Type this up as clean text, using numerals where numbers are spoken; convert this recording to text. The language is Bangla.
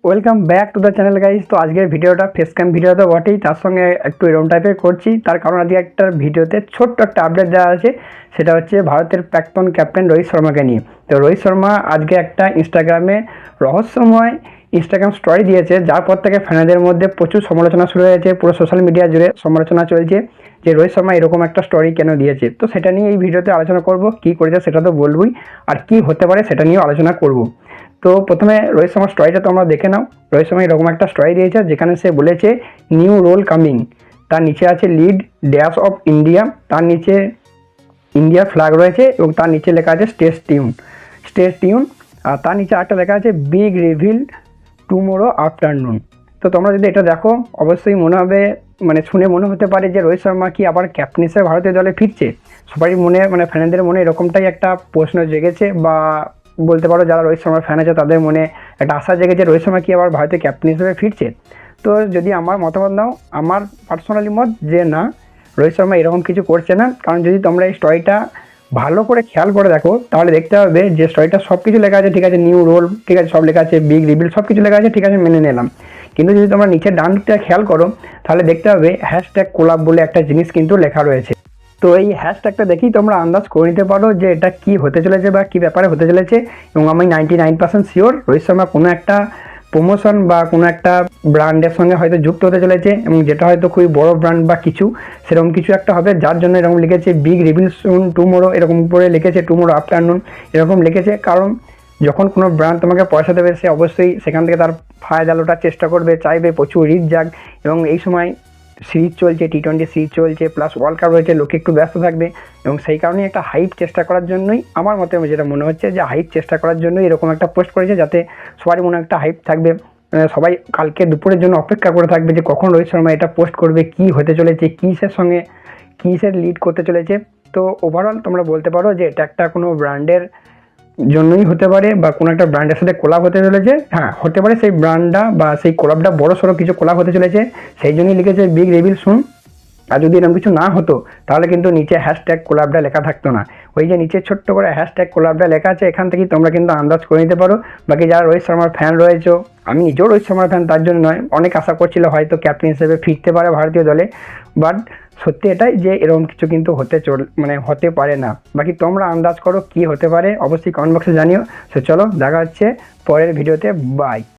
Welcome back to the channel guys. তো আজকের ভিডিওটা ফেস ক্যাম ভিডিও তো বটেই, তার সঙ্গে একটু এরকম টাইপের করছি। তার কারণ আজকে একটা ভিডিওতে ছোট্ট একটা আপডেট দেওয়া আছে, সেটা হচ্ছে ভারতের প্রাক্তন ক্যাপ্টেন রোহিত শর্মাকে নিয়ে। তো রোহিত শর্মা আজকে একটা ইনস্টাগ্রামে রহস্যময় ইনস্টাগ্রাম স্টোরি দিয়েছে, যার পর থেকে ফ্যানদের মধ্যে প্রচুর সমালোচনা শুরু হয়েছে। পুরো সোশ্যাল মিডিয়া জুড়ে সমালোচনা চলছে যে রোহিত শর্মা এরকম একটা স্টোরি কেন দিয়েছে। তো সেটা নিয়ে এই ভিডিওতে আলোচনা করব, কী করেছে সেটা তো বলবই, আর কি হতে পারে সেটা নিয়েও আলোচনা করব। তো প্রথমে রোহিত শর্মার স্টোরিটা তোমরা দেখে নাও। রোহিত শর্মা এরকম একটা স্টোরি দিয়েছে যেখানে সে বলেছে নিউ রোল কামিং, তার নিচে আছে লিড ড্যাশ অফ ইন্ডিয়া, তার নিচে ইন্ডিয়ার ফ্ল্যাগ রয়েছে এবং তার নিচে লেখা আছে স্টেজ টিউন, আর তার নিচে একটা লেখা আছে বিগ রিভিল টুমোরো আফটারনুন। তো তোমরা যদি এটা দেখো অবশ্যই মনে হবে, মানে শুনে মনে হতে পারে যে রোহিত শর্মা কি আবার ক্যাপ্টেন হিসেবে ভারতীয় দলে ফিরছে। সবারই মনে, মানে ফ্যানদের মনে এরকমটাই একটা প্রশ্ন জেগেছে, বা বলতে পারো যারা রোহিত শর্মার ফ্যান আছে তাদের মনে একটা আশা জেগেছে রোহিত শর্মা কি আবার ভারতের ক্যাপ্টেন হিসেবে ফিরছে। তো যদি আমার মতামত নাও, আমার পার্সোনালি মত যে না, রোহিত শর্মা এরকম কিছু করছে না। কারণ যদি তোমরা এই স্টোরিটা ভালো করে খেয়াল করে দেখো তাহলে দেখতে হবে যে স্টোরিটা সব কিছু লেখা আছে, ঠিক আছে, নিউ রোল, ঠিক আছে, সব লেখা আছে, বিগ রিভিল, সব কিছু লেখা আছে, ঠিক আছে, মেনে নিলাম। কিন্তু যদি তোমরা নিচের ডান দিকটা খেয়াল করো তাহলে দেখতে হবে হ্যাশট্যাগ কোলাব বলে একটা জিনিস কিন্তু লেখা রয়েছে। তো এই হ্যাশট্যাগটা দেখেই তোমরা আন্দাজ করে নিতে পারো যে এটা কি হতে চলেছে বা কী ব্যাপারে হতে চলেছে। এবং আমি 99% শিওর রোহিত শর্মা কোনো একটা প্রমোশন বা কোনো একটা ব্র্যান্ডের সঙ্গে হয়তো যুক্ত হতে চলেছে, এবং যেটা হয়তো খুবই বড় ব্র্যান্ড বা কিছু সেরকম কিছু একটা হবে, যার জন্য এরকম লিখেছে বিগ রিভিল সুন টুমোরো, এরকম করে লিখেছে টুমোরো আফটারনুন, এরকম লিখেছে। কারণ যখন কোনো ব্র্যান্ড তোমাকে পয়সা দেবে সে অবশ্যই সেখান থেকে তার ফায়দা লোটার চেষ্টা করবে, চাইবে প্রচুর রিচ যাক। এবং এই সময় সিরিজ চলছে, টি20 সিরিজ চলছে, প্লাস ওয়ার্ল্ড কাপ রয়েছে, লোকে একটু ব্যস্ত থাকবে, এবং সেই কারণেই একটা হাইপ চেষ্টা করার জন্যই আমার মতে যেটা মনে হচ্ছে যে হাইপ চেষ্টা করার জন্যই এরকম একটা পোস্ট করেছে, যাতে সবারই মনে একটা হাইপ থাকবে। সবাই কালকে দুপুরের জন্য অপেক্ষা করে থাকবে যে কখন রোহিত শর্মা এটা পোস্ট করবে, কি হতে চলেছে, কিসের লিড করতে চলেছে। তো ওভারঅল তোমরা বলতে পারো যে এটা একটা কোনো ব্র্যান্ডের জন্যই হতে পারে, বা কোনো একটা ব্র্যান্ডের সাথে কোলাব হতে চলেছে। হ্যাঁ, হতে পারে সেই ব্র্যান্ডটা বা সেই কোলাবটা বড় সড়ো কিছু কোলাব হতে চলেছে, সেই জন্যই লিখেছে বিগ রিভিল সুন। আর যদি এরকম কিছু না হতো তাহলে কিন্তু নিচে হ্যাশট্যাগ কোলাবটা লেখা থাকতো না। ওই যে নিচে ছোট্ট করে হ্যাশট্যাগ কোলাবটা লেখা আছে, এখান থেকেই তোমরা কিন্তু আন্দাজ করে নিতে পারো। বাকি যারা রোহিত শর্মার ফ্যান রয়েছে, আমি নিজেও রোহিত শর্মার ফ্যান, তার জন্য নয়, অনেক আশা করছিল হয়তো ক্যাপ্টেন হিসেবে ফিরতে পারে ভারতীয় দলে, বাট সত্যি এটাই যে এরকম কিছু কিন্তু হতে পারে না। বাকি তোমরা আন্দাজ করো কি হতে পারে, অবশ্যই কমেন্ট বক্সে জানিও। তো চলো দেখা হচ্ছে পরের ভিডিওতে, বাই।